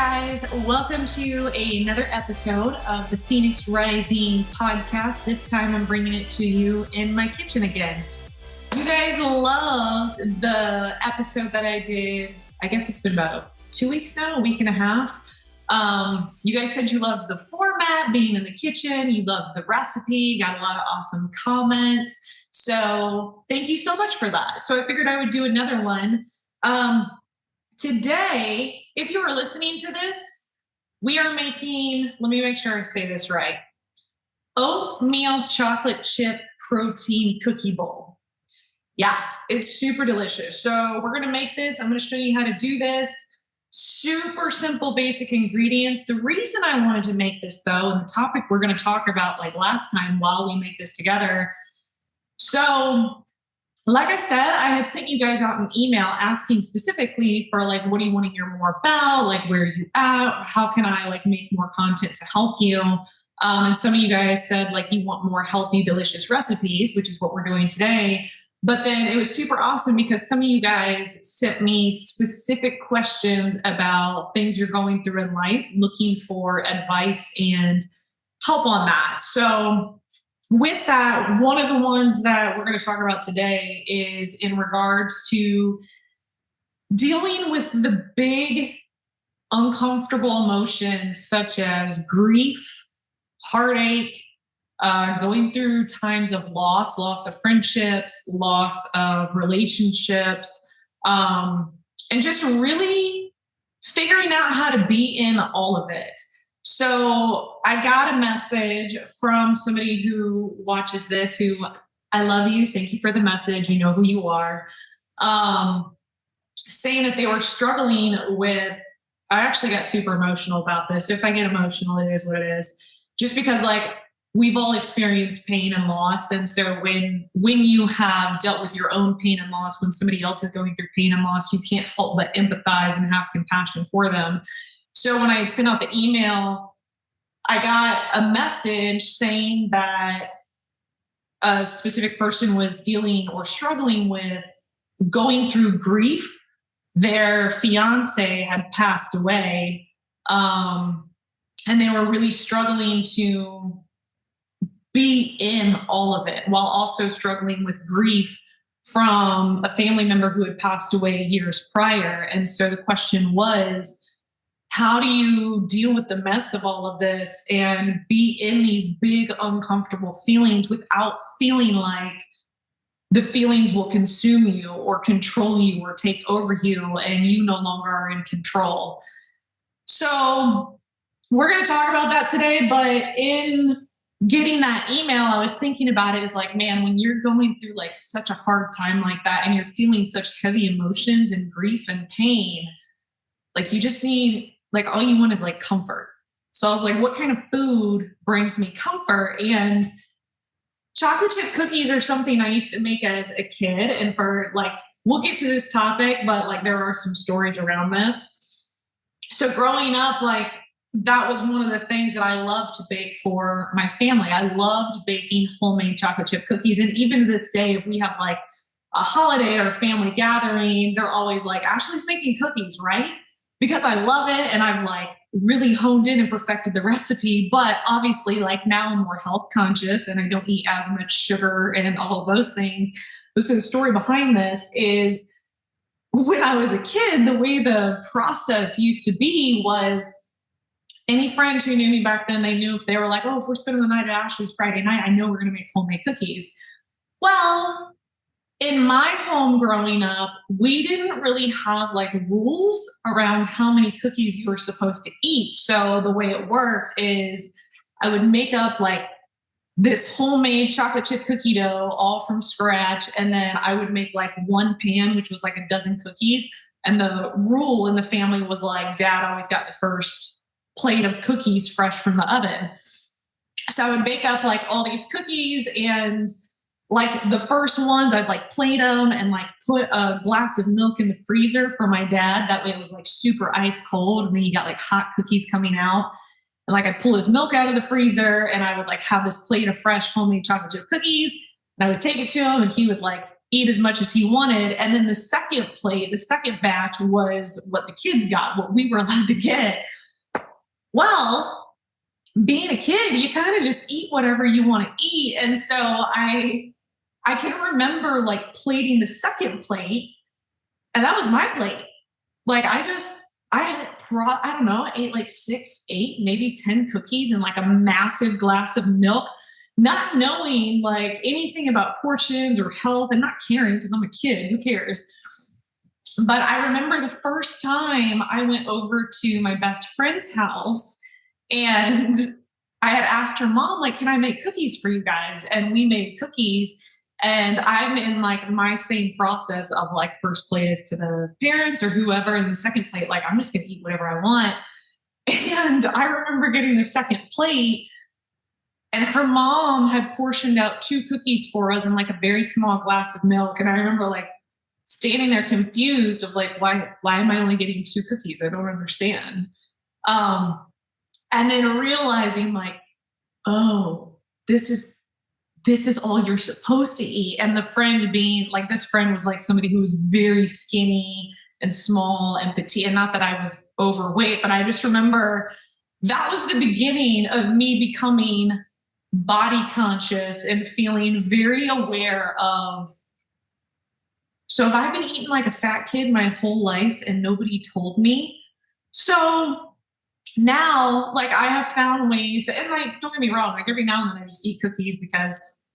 guys, welcome to another episode of the Phoenix Rising podcast. This time I'm bringing it to you in my kitchen again. You guys loved the episode that I did, I guess it's been about 2 weeks now, a week and a half. You guys said you loved the format, being in the kitchen, you loved the recipe, got a lot of awesome comments. So thank you so much for that. So I figured I would do another one. Today, if you were listening to this, we are making, let me make sure I say this right, oatmeal chocolate chip protein cookie bowl. Yeah, it's super delicious. So we're going to make this. I'm going to show you how to do this. Super simple, basic ingredients. The reason I wanted to make this, though, and the topic we're going to talk about like last time while we make this together. So like I said, I had sent you guys out an email asking specifically for like, what do you want to hear more about? Like, where are you at? How can I like make more content to help you? And some of you guys said like you want more healthy, delicious recipes, which is what we're doing today. But then it was super awesome because some of you guys sent me specific questions about things you're going through in life, looking for advice and help on that. So with that, one of the ones that we're going to talk about today is in regards to dealing with the big uncomfortable emotions such as grief, heartache, going through times of loss of friendships, loss of relationships, and just really figuring out how to be in all of it. So I got a message from somebody who watches this, who I love you. Thank you for the message. You know who you are. Saying that they were struggling with, I actually got super emotional about this. If I get emotional, it is what it is. Just because like we've all experienced pain and loss. And so when you have dealt with your own pain and loss, when somebody else is going through pain and loss, you can't help but empathize and have compassion for them. So when I sent out the email, I got a message saying that a specific person was dealing or struggling with going through grief. Their fiance had passed away, and they were really struggling to be in all of it while also struggling with grief from a family member who had passed away years prior. And so the question was, how do you deal with the mess of all of this and be in these big, uncomfortable feelings without feeling like the feelings will consume you or control you or take over you and you no longer are in control? So we're going to talk about that today, but in getting that email, I was thinking about it as like, man, when you're going through like such a hard time like that and you're feeling such heavy emotions and grief and pain, like you just need, like all you want is like comfort. So I was like, what kind of food brings me comfort? And chocolate chip cookies are something I used to make as a kid. And for like, we'll get to this topic, but like there are some stories around this. So growing up, like that was one of the things that I loved to bake for my family. I loved baking homemade chocolate chip cookies. And even to this day, if we have like a holiday or a family gathering, they're always like, Ashley's making cookies, right? Because I love it and I've like really honed in and perfected the recipe. But obviously like now I'm more health conscious and I don't eat as much sugar and all of those things. But so the story behind this is when I was a kid, the way the process used to be was any friends who knew me back then, they knew if they were like, oh, if we're spending the night at Ashley's Friday night, I know we're going to make homemade cookies. Well, in my home growing up, we didn't really have like rules around how many cookies you were supposed to eat. So the way it worked is I would make up like this homemade chocolate chip cookie dough all from scratch. And then I would make like one pan, which was like a dozen cookies. And the rule in the family was like dad always got the first plate of cookies fresh from the oven. So I would bake up like all these cookies and like the first ones, I'd like plate them and like put a glass of milk in the freezer for my dad. That way it was like super ice cold. And then you got like hot cookies coming out. And like I'd pull his milk out of the freezer and I would like have this plate of fresh homemade chocolate chip cookies. And I would take it to him and he would like eat as much as he wanted. And then the second plate, the second batch was what the kids got, what we were allowed to get. Well, being a kid, you kind of just eat whatever you want to eat. And so I can remember like plating the second plate, and that was my plate. Like I don't know, I ate like 6, 8, maybe 10 cookies and like a massive glass of milk, not knowing like anything about portions or health and not caring because I'm a kid, who cares? But I remember the first time I went over to my best friend's house and I had asked her mom, like, can I make cookies for you guys? And we made cookies. And I'm in like my same process of like first plate is to the parents or whoever. And the second plate, like, I'm just going to eat whatever I want. And I remember getting the second plate and her mom had portioned out 2 cookies for us and like a very small glass of milk. And I remember like standing there confused of like, why am I only getting 2 cookies? I don't understand. And then realizing like, oh, this is all you're supposed to eat. And the friend being like, this friend was like somebody who was very skinny and small and petite. And not that I was overweight, but I just remember that was the beginning of me becoming body conscious and feeling very aware of, so have I been eating like a fat kid my whole life and nobody told me? So now, like, I have found ways that, and like, don't get me wrong, like every now and then I just eat cookies because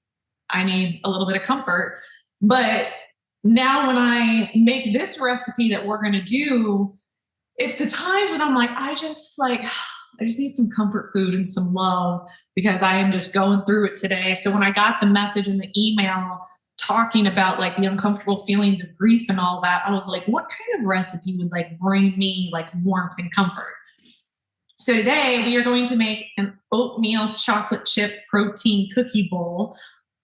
I need a little bit of comfort. But now when I make this recipe that we're going to do, it's the times when I'm like, I just need some comfort food and some love because I am just going through it today. So when I got the message in the email talking about like the uncomfortable feelings of grief and all that, I was like, what kind of recipe would like bring me like warmth and comfort? So today we are going to make an oatmeal chocolate chip protein cookie bowl.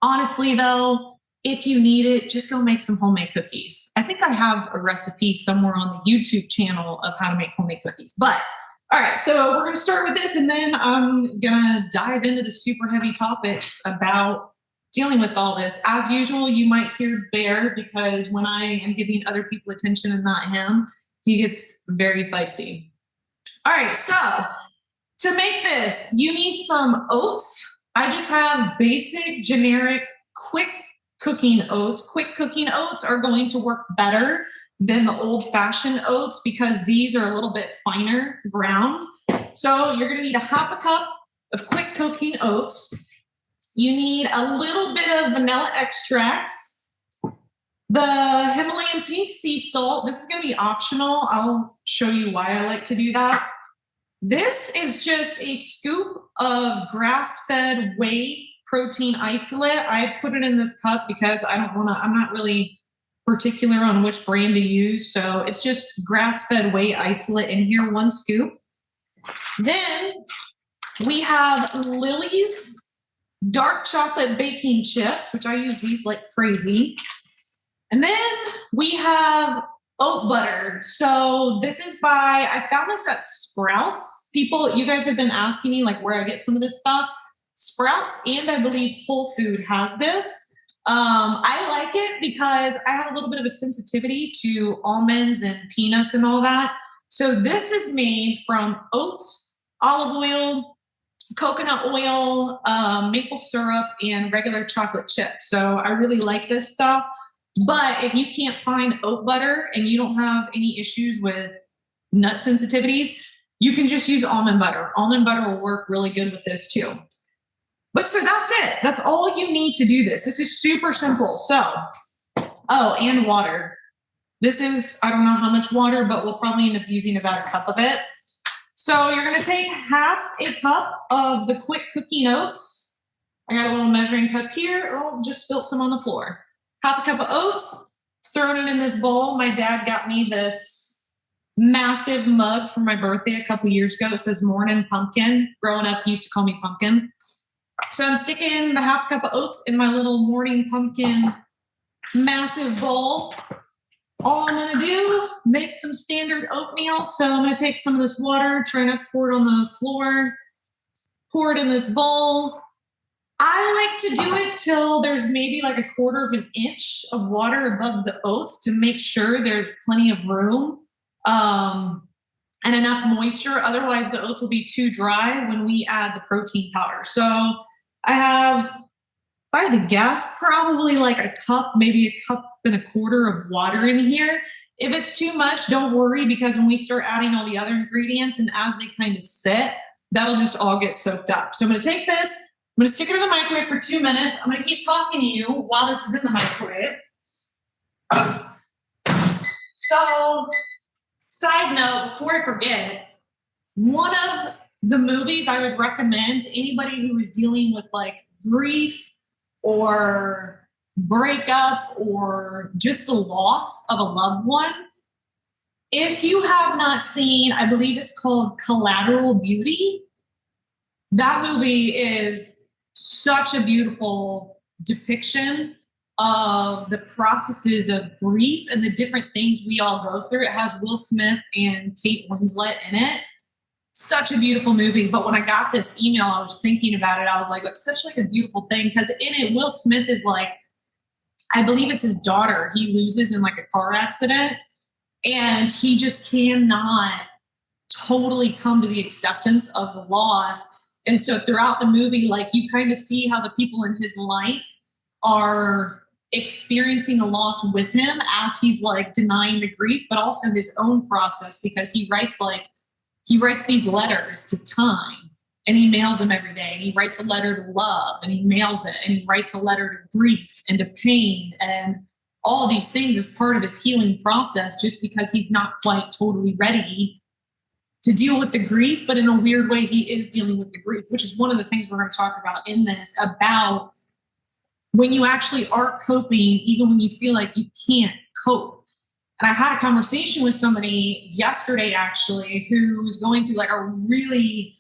Honestly though, if you need it, just go make some homemade cookies. I think I have a recipe somewhere on the YouTube channel of how to make homemade cookies. But all right, so we're going to start with this and then I'm going to dive into the super heavy topics about dealing with all this. As usual, you might hear Bear because when I am giving other people attention and not him, he gets very feisty. All right, so to make this, you need some oats. I just have basic, generic, quick cooking oats. Quick cooking oats are going to work better than the old-fashioned oats because these are a little bit finer ground. So you're going to need a half a cup of quick cooking oats. You need a little bit of vanilla extract. The Himalayan pink sea salt, this is going to be optional. I'll show you why I like to do that. This is just a scoop of grass-fed whey protein isolate. I put it in this cup because I'm not really particular on which brand to use. So it's just grass-fed whey isolate in here, 1 scoop. Then we have Lily's dark chocolate baking chips, which I use these like crazy. And then we have oat butter. So this is I found this at Sprouts. People, you guys have been asking me like where I get some of this stuff. Sprouts and I believe Whole Food has this. I like it because I have a little bit of a sensitivity to almonds and peanuts and all that. So this is made from oats, olive oil, coconut oil, maple syrup, and regular chocolate chips. So I really like this stuff. But if you can't find oat butter and you don't have any issues with nut sensitivities, you can just use almond butter. Almond butter will work really good with this too. But so that's it. That's all you need to do this. This is super simple. So, and water. This is, I don't know how much water, but we'll probably end up using about a cup of it. So you're going to take half a cup of the quick cooking oats. I got a little measuring cup here. Oh, just spilled some on the floor. Half a cup of oats, thrown it in this bowl. My dad got me this massive mug for my birthday a couple years ago. It says Morning Pumpkin. Growing up, he used to call me Pumpkin. So I'm sticking the half cup of oats in my little Morning Pumpkin massive bowl. All I'm going to do, make some standard oatmeal. So I'm going to take some of this water, try not to pour it on the floor, pour it in this bowl. I like to do it till there's maybe like a quarter of an inch of water above the oats to make sure there's plenty of room and enough moisture. Otherwise, the oats will be too dry when we add the protein powder. So I have, if I had to guess, probably like a cup, maybe a cup and a quarter of water in here. If it's too much, don't worry, because when we start adding all the other ingredients and as they kind of sit, that'll just all get soaked up. So I'm going to take this, I'm going to stick it in the microwave for 2 minutes. I'm going to keep talking to you while this is in the microwave. So, side note, before I forget, one of the movies I would recommend to anybody who is dealing with like grief or breakup or just the loss of a loved one. If you have not seen, I believe it's called Collateral Beauty. That movie is such a beautiful depiction of the processes of grief and the different things we all go through. It has Will Smith and Kate Winslet in it. Such a beautiful movie. But when I got this email, I was thinking about it. I was like, that's such like a beautiful thing, because in it, Will Smith is like, I believe it's his daughter he loses in like a car accident, and he just cannot totally come to the acceptance of the loss. And so throughout the movie, like you kind of see how the people in his life are experiencing the loss with him as he's like denying the grief, but also his own process, because he writes these letters to time and he mails them every day. And he writes a letter to love and he mails it. And he writes a letter to grief and to pain and all these things as part of his healing process, just because he's not quite totally ready to deal with the grief. But in a weird way, he is dealing with the grief, which is one of the things we're going to talk about in this, about when you actually are coping, even when you feel like you can't cope. And I had a conversation with somebody yesterday, actually, who was going through like a really,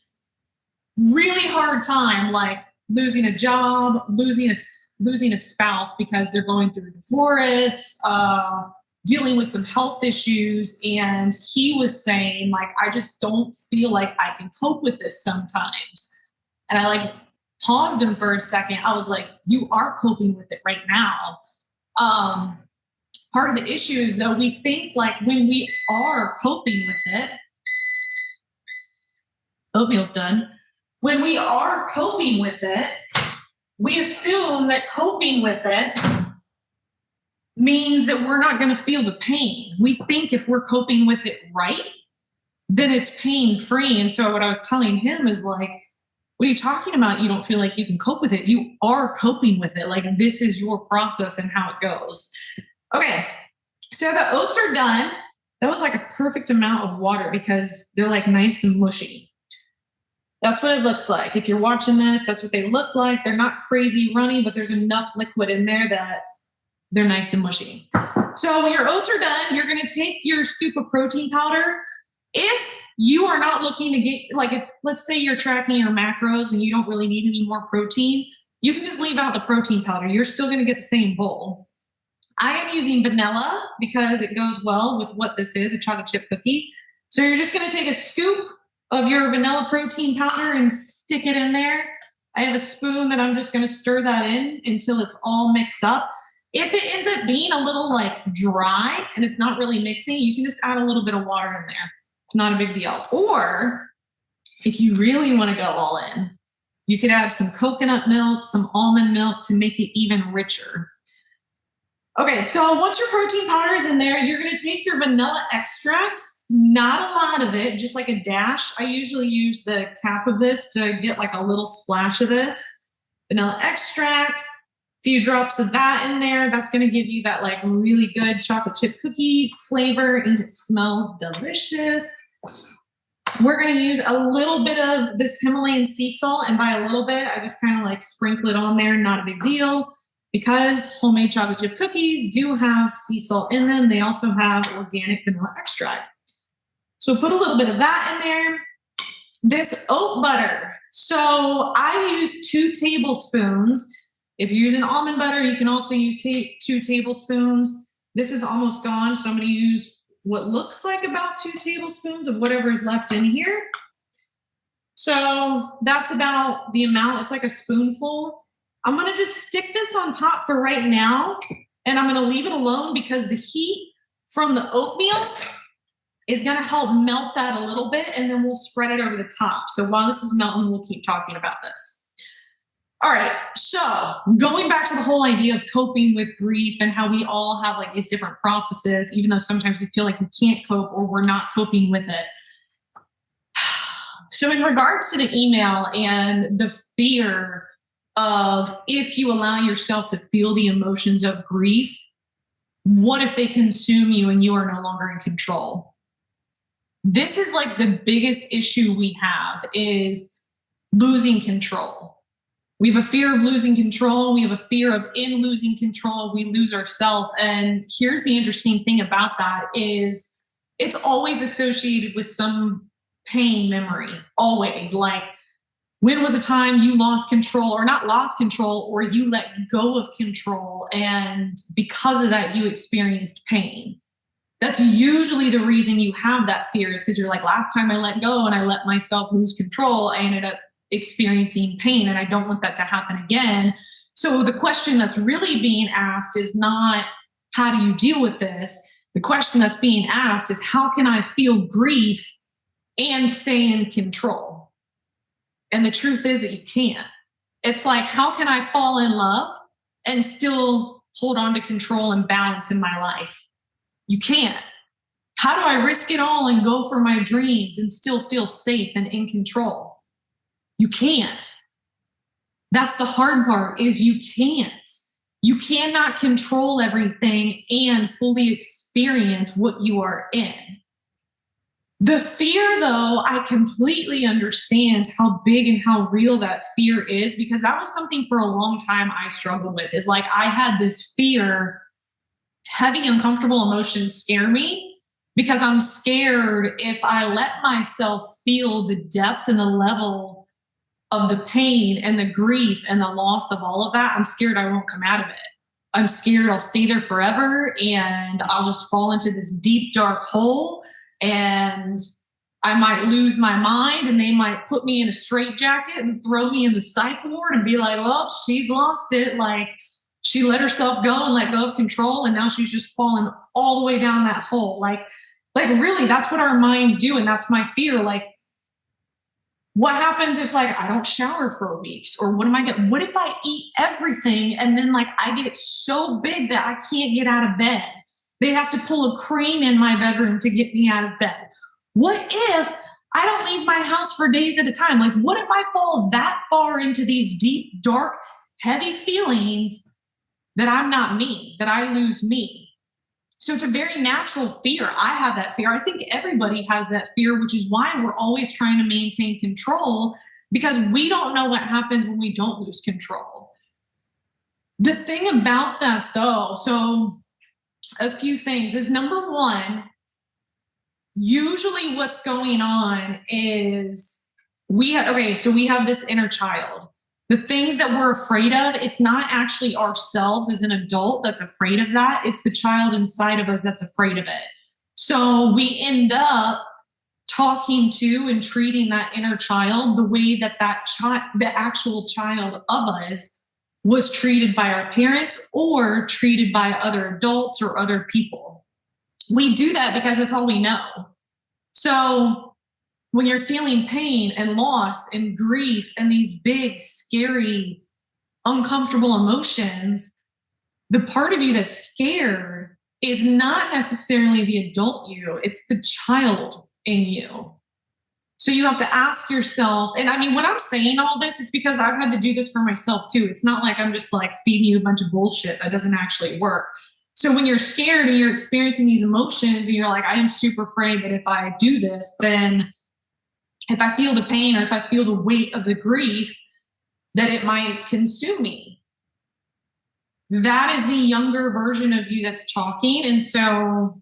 really hard time, like losing a job, losing a spouse because they're going through a divorce, dealing with some health issues. And he was saying, like, I just don't feel like I can cope with this sometimes. And I like paused him for a second. I was like, you are coping with it right now. Part of the issue is, though, we think like when we are coping with it, oatmeal's done. When we are coping with it, we assume that coping with it means that we're not going to feel the pain. We think if we're coping with it right, then it's pain-free. And so what I was telling him is like, what are you talking about? You don't feel like you can cope with it. You are coping with it. Like, this is your process and how it goes. Okay, so the oats are done. That was like a perfect amount of water because they're like nice and mushy. That's what it looks like. If you're watching this, that's what they look like. They're not crazy runny, but there's enough liquid in there that they're nice and mushy. So when your oats are done, you're going to take your scoop of protein powder. If you are not looking to get, like, if let's say you're tracking your macros and you don't really need any more protein, you can just leave out the protein powder. You're still going to get the same bowl. I am using vanilla because it goes well with what this is, a chocolate chip cookie. So you're just going to take a scoop of your vanilla protein powder and stick it in there. I have a spoon that I'm just going to stir that in until it's all mixed up. If it ends up being a little like dry and it's not really mixing, you can just add a little bit of water in there. It's not a big deal. Or if you really want to go all in, you could add some coconut milk, some almond milk to make it even richer. Okay, so once your protein powder is in there, you're going to take your vanilla extract, not a lot of it, just like a dash. I usually use the cap of this to get like a little splash of this. Vanilla extract, a few drops of that in there. That's going to give you that like really good chocolate chip cookie flavor, and it smells delicious. We're going to use a little bit of this Himalayan sea salt, and by a little bit, I just kind of like sprinkle it on there, not a big deal. Because homemade chocolate chip cookies do have sea salt in them, they also have organic vanilla extract. So put a little bit of that in there. This oat butter. So I use 2 tablespoons. If you're using almond butter, you can also use 2 tablespoons. This is almost gone, so I'm going to use what looks like about 2 tablespoons of whatever is left in here. So that's about the amount. It's like a spoonful. I'm going to just stick this on top for right now, and I'm going to leave it alone because the heat from the oatmeal is going to help melt that a little bit, and then we'll spread it over the top. So while this is melting, we'll keep talking about this. All right, so going back to the whole idea of coping with grief and how we all have like these different processes, even though sometimes we feel like we can't cope or we're not coping with it. So in regards to the email and the fear of if you allow yourself to feel the emotions of grief, what if they consume you and you are no longer in control? This is like the biggest issue we have is losing control. We have a fear of losing control. We have a fear of in losing control, we lose ourselves. And here's the interesting thing about that is it's always associated with some pain memory, always. Like, when was a time you lost control, or not lost control, or you let go of control, and because of that, you experienced pain? That's usually the reason you have that fear, is because you're like, last time I let go and I let myself lose control, I ended up experiencing pain, and I don't want that to happen again. So the question that's really being asked is not, how do you deal with this? The question that's being asked is, how can I feel grief and stay in control? And the truth is that you can't. It's like, how can I fall in love and still hold on to control and balance in my life? You can't. How do I risk it all and go for my dreams and still feel safe and in control? You can't. That's the hard part, is you can't. You cannot control everything and fully experience what you are in. The fear, though, I completely understand how big and how real that fear is, because that was something for a long time I struggled with. Is like, I had this fear, heavy, uncomfortable emotions scare me, because I'm scared if I let myself feel the depth and the level of the pain and the grief and the loss of all of that, I'm scared I won't come out of it. I'm scared I'll stay there forever and I'll just fall into this deep, dark hole, and I might lose my mind, and they might put me in a straitjacket and throw me in the psych ward and be like, well, she's lost it. Like, she let herself go and let go of control, and now she's just fallen all the way down that hole. Like really, that's what our minds do. And that's my fear. Like, what happens if like I don't shower for weeks? Or what if I eat everything and then like I get so big that I can't get out of bed? They have to pull a crane in my bedroom to get me out of bed. What if I don't leave my house for days at a time? Like, what if I fall that far into these deep, dark, heavy feelings that I'm not me, that I lose me? So it's a very natural fear. I have that fear. I think everybody has that fear, which is why we're always trying to maintain control, because we don't know what happens when we don't lose control. The thing about that, though, so a few things is, number one, usually what's going on is we have this inner child. The things that we're afraid of, it's not actually ourselves as an adult that's afraid of that. It's the child inside of us that's afraid of it. So we end up talking to and treating that inner child the way that the actual child of us was treated by our parents or treated by other adults or other people. We do that because that's all we know. So when you're feeling pain and loss and grief and these big, scary, uncomfortable emotions, the part of you that's scared is not necessarily the adult you, it's the child in you. So you have to ask yourself, and I mean, when I'm saying all this, it's because I've had to do this for myself too. It's not like I'm just like feeding you a bunch of bullshit that doesn't actually work. So when you're scared and you're experiencing these emotions and you're like, I am super afraid that if I do this, then if I feel the pain or if I feel the weight of the grief, that it might consume me. That is the younger version of you that's talking. And so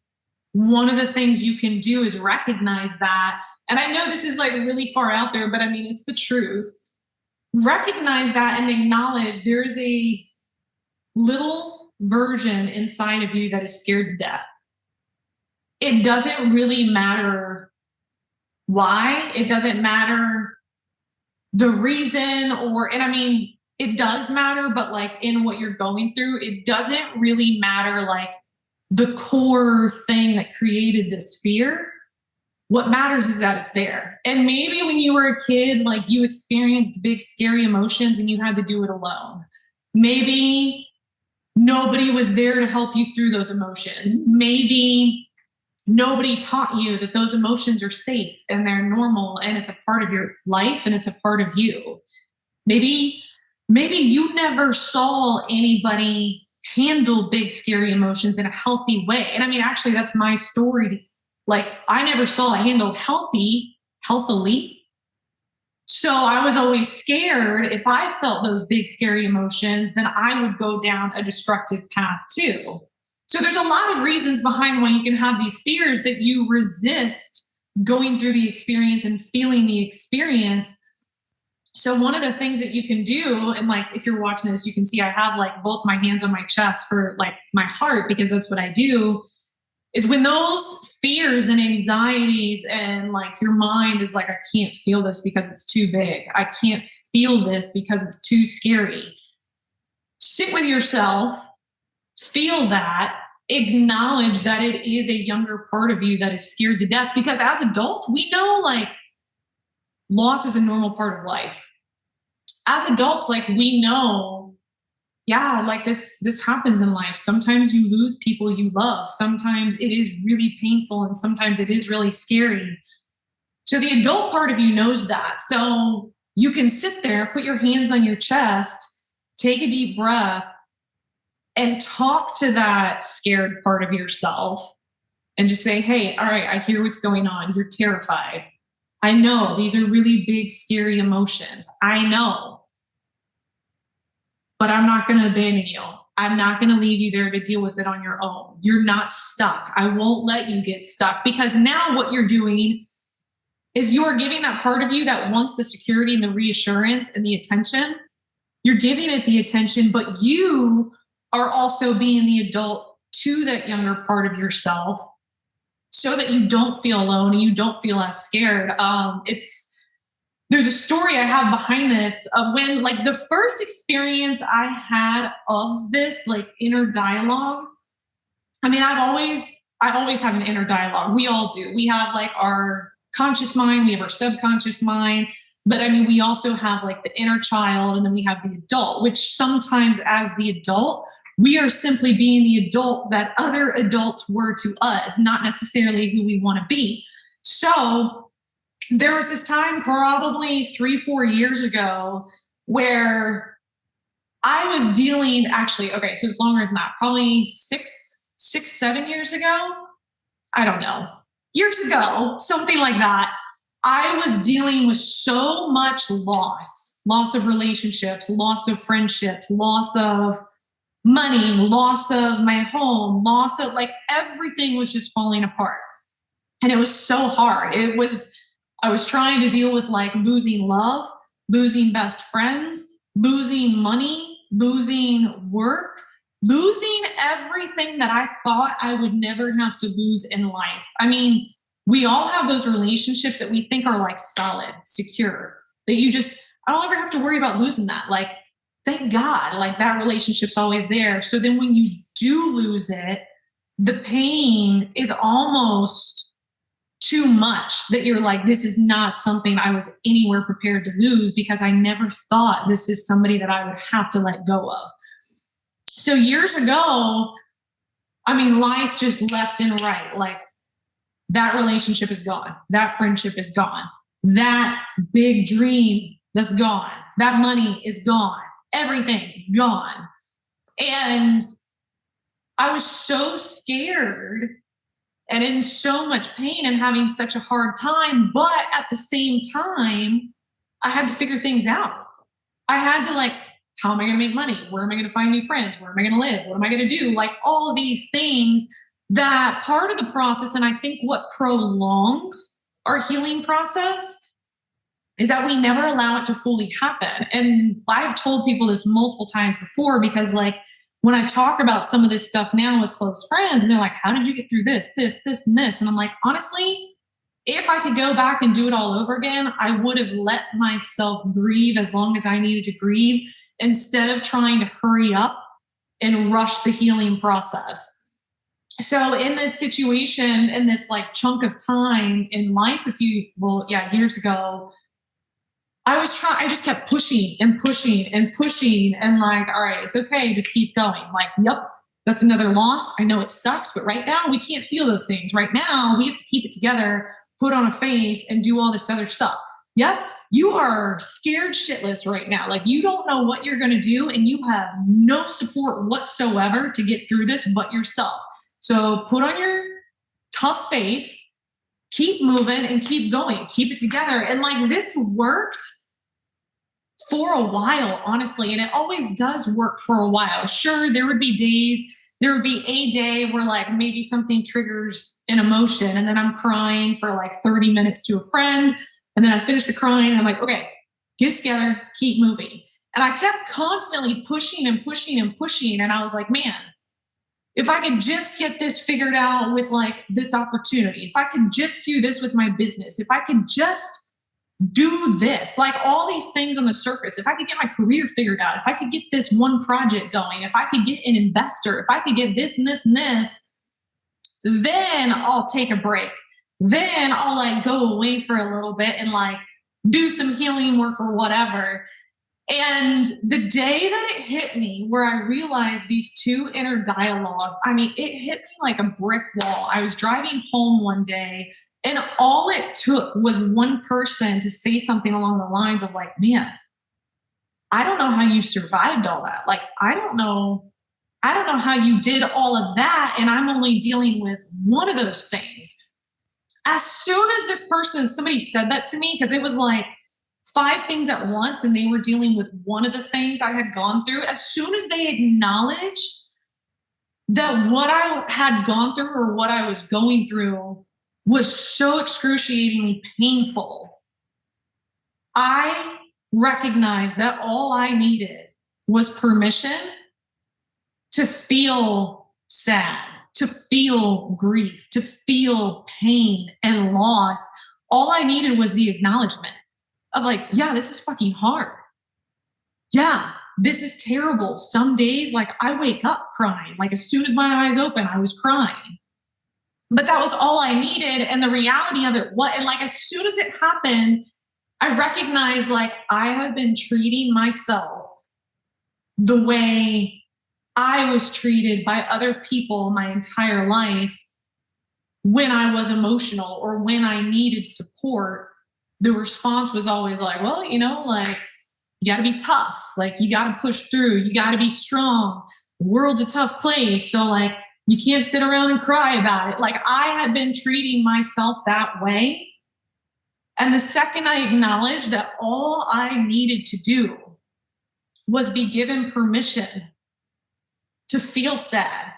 one of the things you can do is recognize that. And I know this is like really far out there, but I mean, it's the truth. Recognize that and acknowledge there is a little version inside of you that is scared to death. It doesn't really matter why. It doesn't matter the reason, and I mean, it does matter, but like in what you're going through, it doesn't really matter like the core thing that created this fear. What matters is that it's there. And maybe when you were a kid, like you experienced big, scary emotions and you had to do it alone. Maybe nobody was there to help you through those emotions. Maybe nobody taught you that those emotions are safe and they're normal and it's a part of your life and it's a part of you. Maybe, maybe you never saw anybody handle big, scary emotions in a healthy way. And I mean, actually, that's my story. Like, I never saw it handled healthily. So I was always scared if I felt those big, scary emotions, then I would go down a destructive path too. So there's a lot of reasons behind why you can have these fears that you resist going through the experience and feeling the experience. So one of the things that you can do, and like if you're watching this, you can see I have like both my hands on my chest for like my heart, because that's what I do, is when those fears and anxieties and like your mind is like, I can't feel this because it's too big. I can't feel this because it's too scary. Sit with yourself, feel that, acknowledge that it is a younger part of you that is scared to death, because as adults, we know like loss is a normal part of life. As adults, like we know, yeah, like this happens in life. Sometimes you lose people you love. Sometimes it is really painful and sometimes it is really scary. So the adult part of you knows that. So you can sit there, put your hands on your chest, take a deep breath, and talk to that scared part of yourself and just say, hey, all right, I hear what's going on. You're terrified. I know these are really big, scary emotions. I know. But I'm not going to abandon you. I'm not going to leave you there to deal with it on your own. You're not stuck. I won't let you get stuck, because now what you're doing is you're giving that part of you that wants the security and the reassurance and the attention. You're giving it the attention, but you are also being the adult to that younger part of yourself so that you don't feel alone and you don't feel as scared. There's a story I have behind this of when, like, the first experience I had of this, like, inner dialogue. I mean, I always have an inner dialogue. We all do. We have like our conscious mind, we have our subconscious mind, but I mean, we also have like the inner child, and then we have the adult, which sometimes as the adult, we are simply being the adult that other adults were to us, not necessarily who we want to be. So there was this time probably 3-4 years ago where I was dealing, actually, okay, so it's longer than that, probably 7 years ago. I don't know, years ago, something like that. I was dealing with so much loss of relationships, loss of friendships, loss of money, loss of my home, loss of, like, everything was just falling apart. And it was so hard. I was trying to deal with like losing love, losing best friends, losing money, losing work, losing everything that I thought I would never have to lose in life. I mean, we all have those relationships that we think are like solid, secure, that I don't ever have to worry about losing that. Like, thank God, like that relationship's always there. So then when you do lose it, the pain is almost too much, that you're like, this is not something I was anywhere prepared to lose, because I never thought this is somebody that I would have to let go of. So years ago, I mean, life just left and right. Like, that relationship is gone. That friendship is gone. That big dream, that's gone. That money is gone. Everything gone. And I was so scared and in so much pain and having such a hard time. But at the same time, I had to figure things out. I had to, like, how am I going to make money? Where am I going to find new friends? Where am I going to live? What am I going to do? Like, all of these things, that part of the process. And I think what prolongs our healing process is that we never allow it to fully happen. And I've told people this multiple times before, because like when I talk about some of this stuff now with close friends, and they're like, how did you get through this, and this? And I'm like, honestly, if I could go back and do it all over again, I would have let myself grieve as long as I needed to grieve. instead of trying to hurry up and rush the healing process. So in this situation, in this like chunk of time in life, years ago, I just kept pushing and pushing and pushing and like, all right, it's okay. Just keep going. Like, yep, that's another loss. I know it sucks, but right now we can't feel those things. Right now we have to keep it together, put on a face and do all this other stuff. Yep, you are scared shitless right now. Like you don't know what you're going to do and you have no support whatsoever to get through this but yourself. So put on your tough face, keep moving and keep going, keep it together. And like this worked for a while, honestly. And it always does work for a while. Sure, there would be days, there would be a day where like maybe something triggers an emotion and then I'm crying for like 30 minutes to a friend. And then I finish the crying and I'm like, okay, get it together, keep moving. And I kept constantly pushing and pushing and pushing. And I was like, man, if I could just get this figured out with like this opportunity, if I could just do this with my business, if I could just do this, like all these things on the surface, if I could get my career figured out, if I could get this one project going, if I could get an investor, if I could get this and this and this, then I'll take a break. Then I'll like go away for a little bit and like do some healing work or whatever. And the day that it hit me where I realized these two inner dialogues, I mean, it hit me like a brick wall. I was driving home one day and all it took was one person to say something along the lines of like, man, I don't know how you survived all that. Like, I don't know how you did all of that. And I'm only dealing with one of those things. As soon as somebody said that to me, because it was like 5 things at once and they were dealing with one of the things I had gone through, as soon as they acknowledged that what I had gone through or what I was going through was so excruciatingly painful, I recognized that all I needed was permission to feel sad, to feel grief, to feel pain and loss. All I needed was the acknowledgement of like, yeah, this is fucking hard. Yeah, this is terrible. Some days, like I wake up crying. Like as soon as my eyes open, I was crying. But that was all I needed. And the reality of it, and like as soon as it happened, I recognized like I have been treating myself the way I was treated by other people my entire life when I was emotional or when I needed support. The response was always like, well, like you got to be tough. Like you got to push through. You got to be strong. The world's a tough place. So like you can't sit around and cry about it. Like I had been treating myself that way. And the second I acknowledged that all I needed to do was be given permission to feel sad,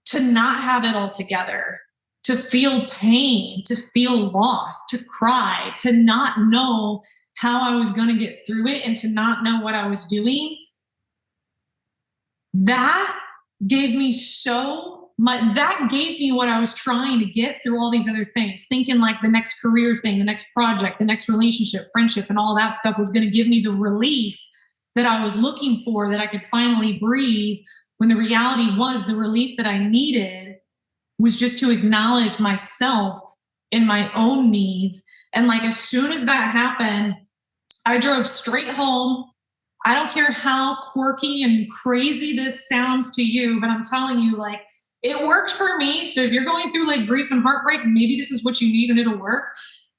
to not have it all together, to feel pain, to feel lost, to cry, to not know how I was going to get through it and to not know what I was doing. That gave me that gave me what I was trying to get through all these other things, thinking like the next career thing, the next project, the next relationship, friendship, and all that stuff was going to give me the relief that I was looking for, that I could finally breathe, when the reality was the relief that I needed was just to acknowledge myself and my own needs. And like as soon as that happened, I drove straight home. I don't care how quirky and crazy this sounds to you, but I'm telling you, like, it worked for me. So if you're going through like grief and heartbreak, maybe this is what you need and it'll work.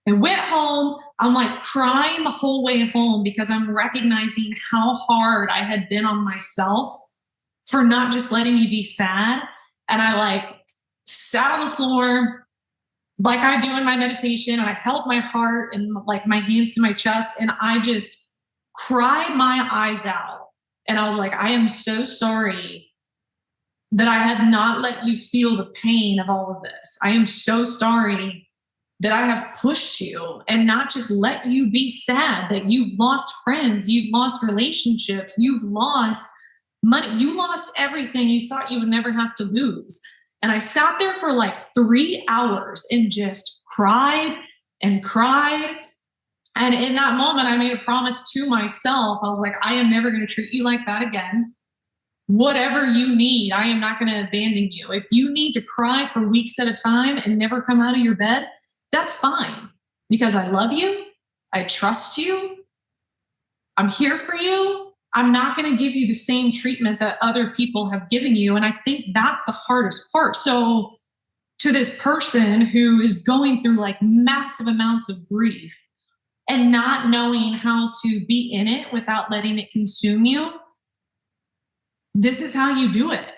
I went home. I'm like crying the whole way home because I'm recognizing how hard I had been on myself for not just letting me be sad. And I like sat on the floor like I do in my meditation, and I held my heart and like my hands to my chest, and I just cried my eyes out. And I was like, I am so sorry that I have not let you feel the pain of all of this. I am so sorry that I have pushed you and not just let you be sad, that you've lost friends, you've lost relationships, you've lost money, you lost everything you thought you would never have to lose. And I sat there for like 3 hours and just cried and cried. And in that moment, I made a promise to myself. I was like, I am never going to treat you like that again. Whatever you need, I am not going to abandon you. If you need to cry for weeks at a time and never come out of your bed, that's fine, because I love you. I trust you. I'm here for you. I'm not going to give you the same treatment that other people have given you. And I think that's the hardest part. So to this person who is going through like massive amounts of grief and not knowing how to be in it without letting it consume you, this is how you do it.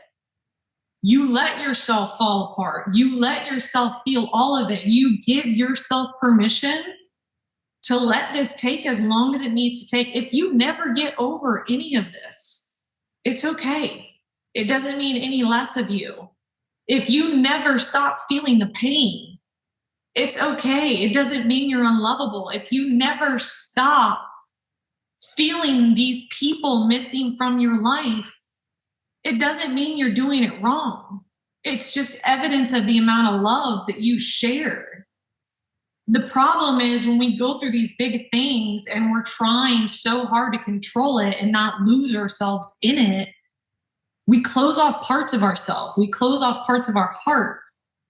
You let yourself fall apart. You let yourself feel all of it. You give yourself permission to let this take as long as it needs to take. If you never get over any of this, it's okay. It doesn't mean any less of you. If you never stop feeling the pain, it's okay. It doesn't mean you're unlovable. If you never stop feeling these people missing from your life, it doesn't mean you're doing it wrong. It's just evidence of the amount of love that you shared. The problem is when we go through these big things and we're trying so hard to control it and not lose ourselves in it, we close off parts of ourselves. We close off parts of our heart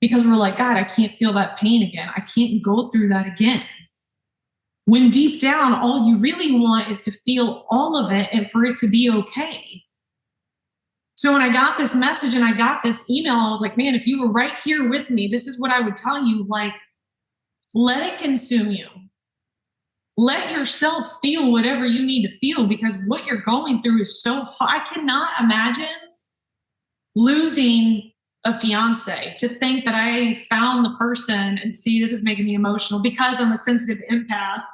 because we're like, God, I can't feel that pain again. I can't go through that again. When deep down, all you really want is to feel all of it and for it to be okay. So when I got this message and I got this email, I was like, man, if you were right here with me, this is what I would tell you. Like, let it consume you. Let yourself feel whatever you need to feel, because what you're going through is so hard. I cannot imagine losing a fiance. To think that I found the person, and see, this is making me emotional because I'm a sensitive empath.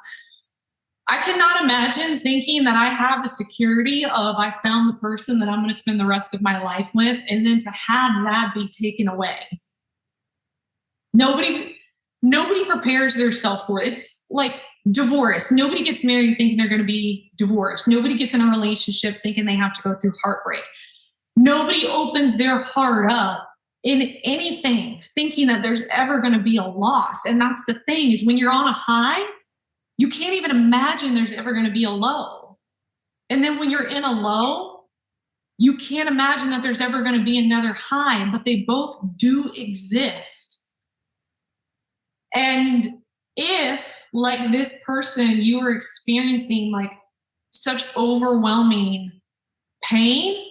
I cannot imagine thinking that I have the security of I found the person that I'm going to spend the rest of my life with, and then to have that be taken away. Nobody prepares themselves for it. It's like divorce. Nobody gets married thinking they're going to be divorced. Nobody gets in a relationship thinking they have to go through heartbreak. Nobody opens their heart up in anything thinking that there's ever going to be a loss. And that's the thing, is when you're on a high, you can't even imagine there's ever going to be a low. And then when you're in a low, you can't imagine that there's ever going to be another high, but they both do exist. And if, like this person, you are experiencing like such overwhelming pain,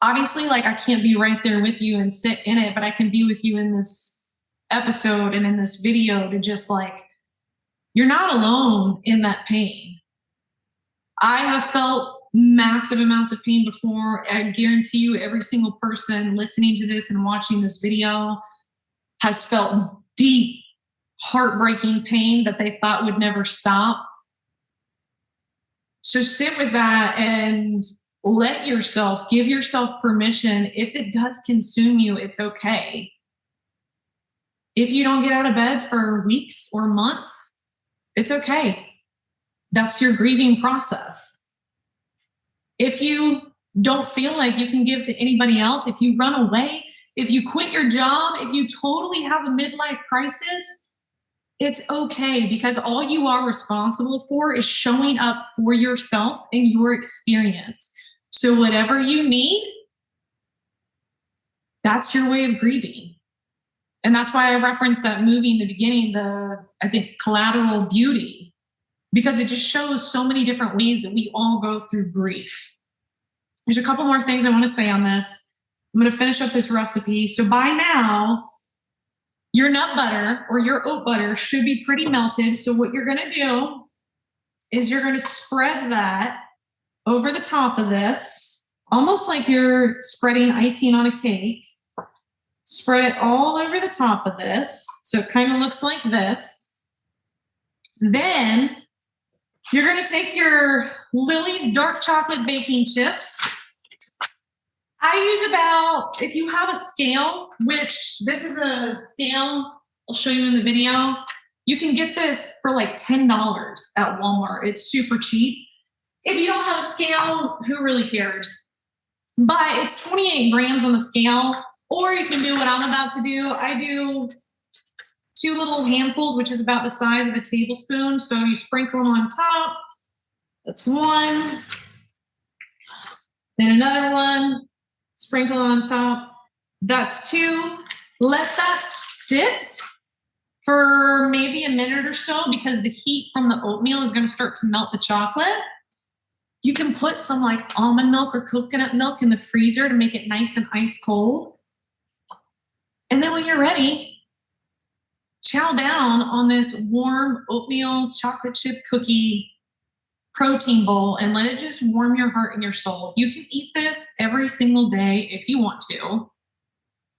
obviously, like I can't be right there with you and sit in it, but I can be with you in this episode and in this video to just like, you're not alone in that pain. I have felt massive amounts of pain before. I guarantee you every single person listening to this and watching this video has felt deep, heartbreaking pain that they thought would never stop. So sit with that and give yourself permission. If it does consume you, it's okay. If you don't get out of bed for weeks or months, it's okay. That's your grieving process. If you don't feel like you can give to anybody else, if you run away, if you quit your job, if you totally have a midlife crisis, it's okay, because all you are responsible for is showing up for yourself and your experience. So whatever you need, that's your way of grieving. And that's why I referenced that movie in the beginning, I think Collateral Beauty, because it just shows so many different ways that we all go through grief. There's a couple more things I want to say on this. I'm going to finish up this recipe. So by now, your nut butter or your oat butter should be pretty melted. So what you're going to do is you're going to spread that over the top of this, almost like you're spreading icing on a cake. Spread it all over the top of this, so it kind of looks like this. Then you're going to take your Lily's dark chocolate baking chips. I use about, if you have a scale, which this is a scale I'll show you in the video, you can get this for like $10 at Walmart. It's super cheap. If you don't have a scale, who really cares? But it's 28 grams on the scale, or you can do what I'm about to do. I do 2 little handfuls, which is about the size of a tablespoon. So you sprinkle them on top. That's 1. Then another one, sprinkle on top. That's 2. Let that sit for maybe a minute or so because the heat from the oatmeal is going to start to melt the chocolate. You can put some like almond milk or coconut milk in the freezer to make it nice and ice cold. And then when you're ready, chow down on this warm oatmeal chocolate chip cookie protein bowl and let it just warm your heart and your soul. You can eat this every single day if you want to.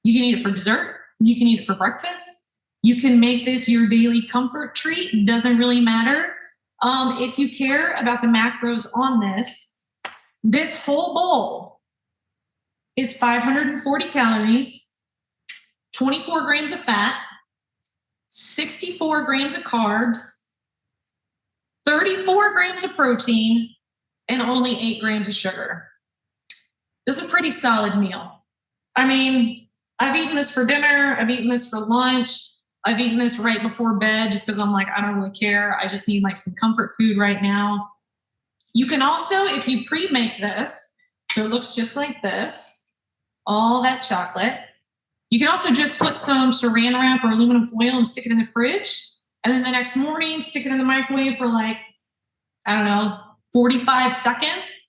You can eat it for dessert. You can eat it for breakfast. You can make this your daily comfort treat. It doesn't really matter. If you care about the macros on this whole bowl is 540 calories, 24 grams of fat, 64 grams of carbs, 34 grams of protein, and only 8 grams of sugar. This is a pretty solid meal. I mean, I've eaten this for dinner. I've eaten this for lunch. I've eaten this right before bed just because I'm like, I don't really care. I just need like some comfort food right now. You can also, if you pre-make this, so it looks just like this, all that chocolate, you can also just put some saran wrap or aluminum foil and stick it in the fridge. And then the next morning, stick it in the microwave for like, I don't know, 45 seconds.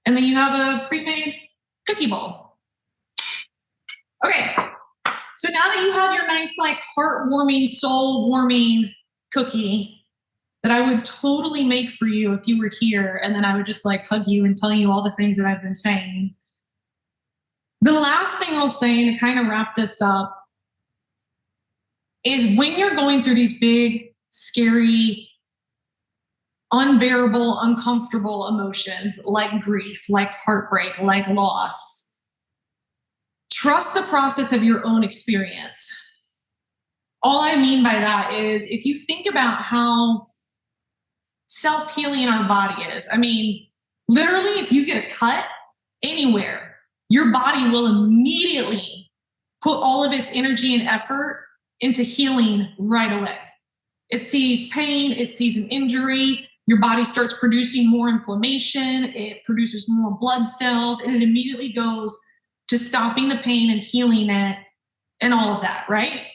And then you have a pre-made cookie bowl. Okay. So now that you have your nice, like heartwarming, soul-warming cookie that I would totally make for you if you were here, and then I would just like hug you and tell you all the things that I've been saying. The last thing I'll say to kind of wrap this up is when you're going through these big, scary, unbearable, uncomfortable emotions like grief, like heartbreak, like loss, trust the process of your own experience. All I mean by that is if you think about how self-healing our body is, I mean, literally, if you get a cut anywhere, your body will immediately put all of its energy and effort into healing right away. It sees pain, it sees an injury, your body starts producing more inflammation, it produces more blood cells, and it immediately goes to stopping the pain and healing it and all of that, right?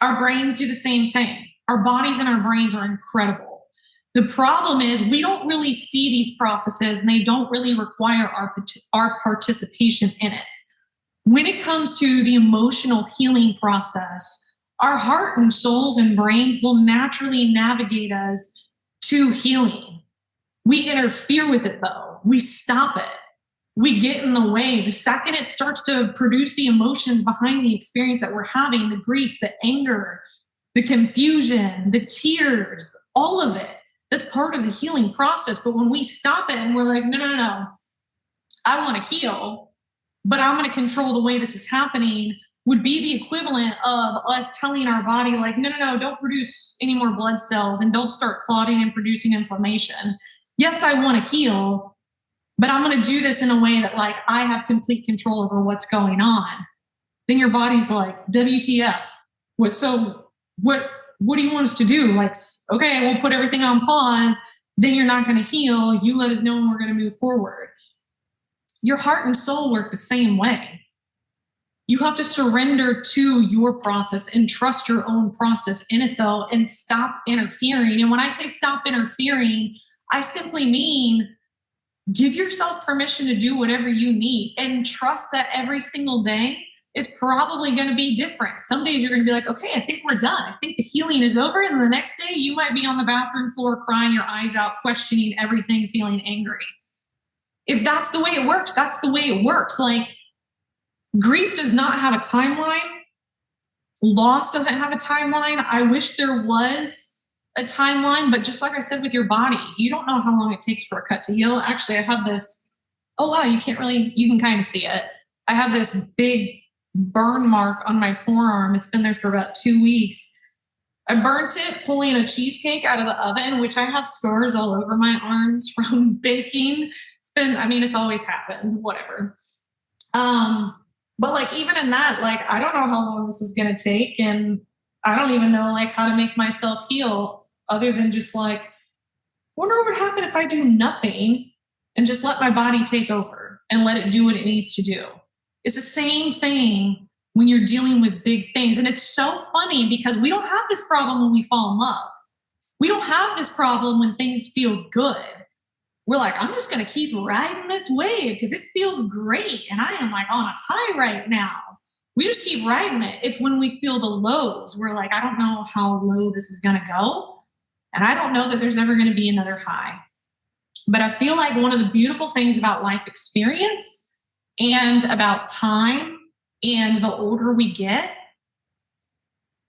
Our brains do the same thing. Our bodies and our brains are incredible. The problem is we don't really see these processes and they don't really require our participation in it. When it comes to the emotional healing process, our heart and souls and brains will naturally navigate us to healing. We interfere with it though. We stop it. We get in the way. The second it starts to produce the emotions behind the experience that we're having, the grief, the anger, the confusion, the tears, all of it, that's part of the healing process. But when we stop it and we're like, no, I want to heal, but I'm going to control the way this is happening, would be the equivalent of us telling our body like, no, don't produce any more blood cells and don't start clotting and producing inflammation. Yes, I want to heal, but I'm going to do this in a way that like I have complete control over what's going on. Then your body's like, WTF? What do you want us to do? Like, okay, we'll put everything on pause. Then you're not going to heal. You let us know when we're going to move forward. Your heart and soul work the same way. You have to surrender to your process and trust your own process in it though, and stop interfering. And when I say stop interfering, I simply mean give yourself permission to do whatever you need and trust that every single day is probably going to be different. Some days you're going to be like, okay, I think we're done. I think the healing is over. And the next day you might be on the bathroom floor crying your eyes out, questioning everything, feeling angry. If that's the way it works, that's the way it works. Like grief does not have a timeline. Loss doesn't have a timeline. I wish there was a timeline, but just like I said with your body, you don't know how long it takes for a cut to heal. Actually, I have this, oh wow, you can kind of see it. I have this big burn mark on my forearm. It's been there for about 2 weeks. I burnt it pulling a cheesecake out of the oven, which I have scars all over my arms from baking. It's always happened, whatever. But like, even in that, like, I don't know how long this is going to take. And I don't even know like how to make myself heal other than just like, wonder what would happen if I do nothing and just let my body take over and let it do what it needs to do. It's the same thing when you're dealing with big things. And it's so funny because we don't have this problem when we fall in love. We don't have this problem when things feel good. We're like, I'm just going to keep riding this wave because it feels great. And I am like on a high right now. We just keep riding it. It's when we feel the lows. We're like, I don't know how low this is going to go. And I don't know that there's ever going to be another high. But I feel like one of the beautiful things about life experience and about time and the older we get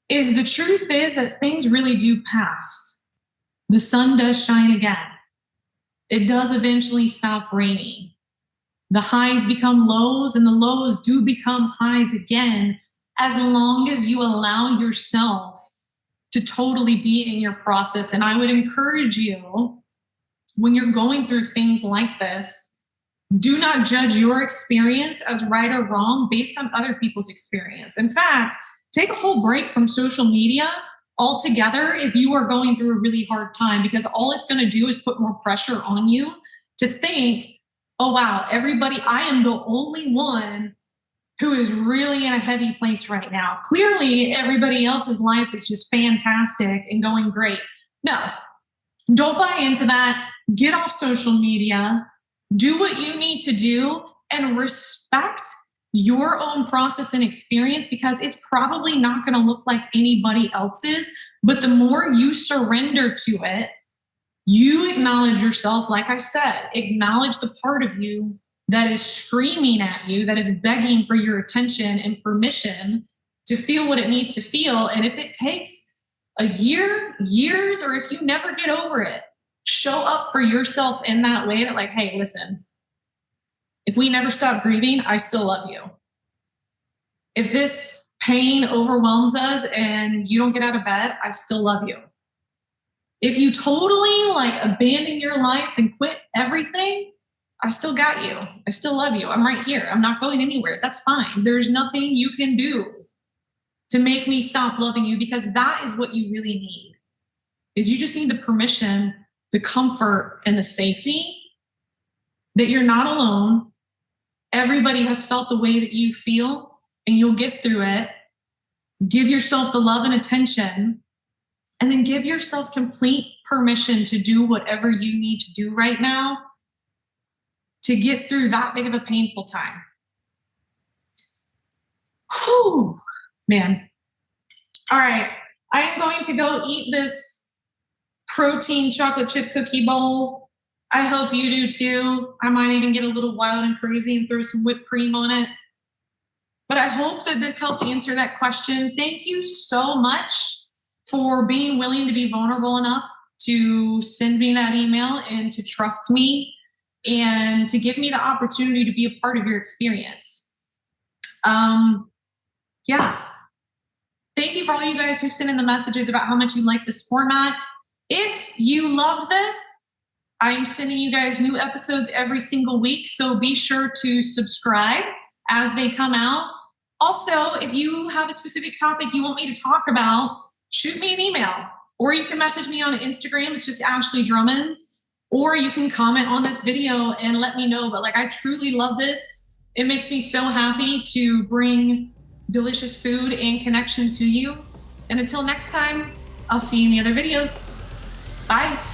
is the truth is that things really do pass. The sun does shine again. It does eventually stop raining. The highs become lows and the lows do become highs again, as long as you allow yourself to totally be in your process. And I would encourage you, when you're going through things like this, do not judge your experience as right or wrong based on other people's experience. In fact, take a whole break from social media altogether if you are going through a really hard time, because all it's going to do is put more pressure on you to think, oh, wow, everybody, I am the only one who is really in a heavy place right now. Clearly, everybody else's life is just fantastic and going great. No, don't buy into that. Get off social media. Do what you need to do and respect your own process and experience, because it's probably not going to look like anybody else's. But the more you surrender to it, you acknowledge yourself, like I said, acknowledge the part of you that is screaming at you, that is begging for your attention and permission to feel what it needs to feel. And if it takes a year, years, or if you never get over it, show up for yourself in that way that like, hey, listen, if we never stop grieving, I still love you. If this pain overwhelms us and you don't get out of bed, I still love you. If you totally like abandon your life and quit everything, I still got you. I still love you. I'm right here. I'm not going anywhere. That's fine. There's nothing you can do to make me stop loving you, because that is what you really need. Is you just need the permission, the comfort, and the safety that you're not alone. Everybody has felt the way that you feel, and you'll get through it. Give yourself the love and attention, and then give yourself complete permission to do whatever you need to do right now to get through that big of a painful time. Whew, man. All right, I am going to go eat this protein chocolate chip cookie bowl. I hope you do too. I might even get a little wild and crazy and throw some whipped cream on it. But I hope that this helped answer that question. Thank you so much for being willing to be vulnerable enough to send me that email and to trust me and to give me the opportunity to be a part of your experience. Yeah. Thank you for all you guys who sent in the messages about how much you like this format. If you loved this, I'm sending you guys new episodes every single week, so be sure to subscribe as they come out. Also, if you have a specific topic you want me to talk about, shoot me an email, or you can message me on Instagram. It's just Ashley Drummons. Or you can comment on this video and let me know. But like, I truly love this. It makes me so happy to bring delicious food and connection to you. And until next time, I'll see you in the other videos. Bye.